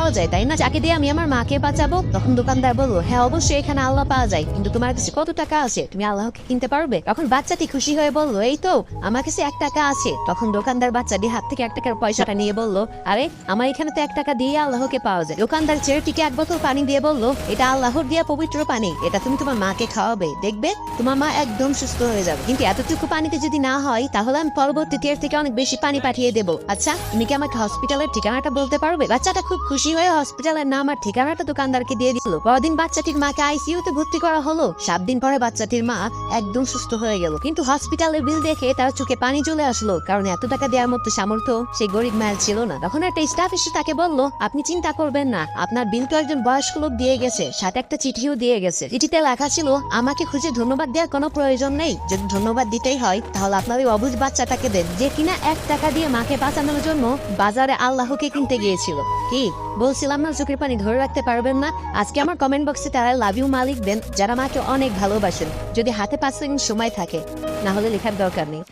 পাওয়া যায়, তাই না? যাকে দিয়ে আমি আমার মাকে বাঁচাবো। তখন দোকানদার বললো, হ্যাঁ অবশ্যই এখানে আল্লাহ পাওয়া যায়, কিন্তু তোমার কাছে কত টাকা আছে, তুমি আল্লাহকে কিনতে পারবে? তখন বাচ্চাটি খুশি হয়ে বললো, এই তো আমার কাছে 1 টাকা আছে। তখন দোকানদার বাচ্চাটি হাত থেকে 1 টাকার পয়সাটা নিয়ে বললো, আরে আমার এখানে তো 1 টাকা দিয়ে আল্লাহকে পাওয়া যায়। দোকানদার ছেলেটিকে 1 বোতল পানি দিয়ে বললো, এটা আল্লাহর দিয়া পবিত্র পানি, এটা তুমি তোমার মাকে খাওয়াবে, দেখবে তোমার মা একদম সুস্থ হয়ে যাবে। কিন্তু এতটুকু পানিতে যদি না হয়, তাহলে আমি পরবর্তী টিয়ার থেকে অনেক বেশি পানি পাঠিয়ে দেবো। আচ্ছা, তুমি কি আমাকে হসপিটালের ঠিকানাটা বলতে পারবে? বাচ্চাটা খুব খুশি হয়ে হসপিটালের নাম আর ঠিকানাটা দোকানদারকে দিয়ে দিল। পরদিন বাচ্চাটির মাকে আইসিইউতে ভর্তি করা হলো। 7 দিন পরে বাচ্চাটির মা একদম সুস্থ হয়ে গেল। কিন্তু হসপিটালের বিল দেখে তার চোখে পানি চলে আসলো, কারণ এত টাকা দেওয়ার মতো সামর্থ্য সেই গরিব মায়ের ছিল না। তখন একটা স্টাফ এসে তাকে বলল, আপনি চিন্তা করবেন না, আপনার বিল তো একজন বয়স্ক লোক দিয়ে গেছে, সাথে একটা চিঠিও দিয়ে গেছে। চিঠিতে লেখা ছিল, আমাকে খুঁজে ধন্যবাদ দেওয়ার কোনো প্রয়োজন নেই, যদি ধন্যবাদ দিতেই হয় তাহলে আপনার ওই অবুঝ বাচ্চাটাকে দেন, যে কিনা 1 টাকা দিয়ে মাকে বাঁচানোর জন্য বাজারে আল্লাহকে কিনতে গিয়েছিল। কি বলছিলাম না, চোখের পানি ধরে রাখতে পারবেন না? আজকে আমার কমেন্ট বক্সে তারা লাভ ইউ মা লিখবেন, যারা মাকে অনেক ভালোবাসেন, যদি হাতে 5 সেকেন্ড সময় থাকে, না হলে লেখার দরকার নেই।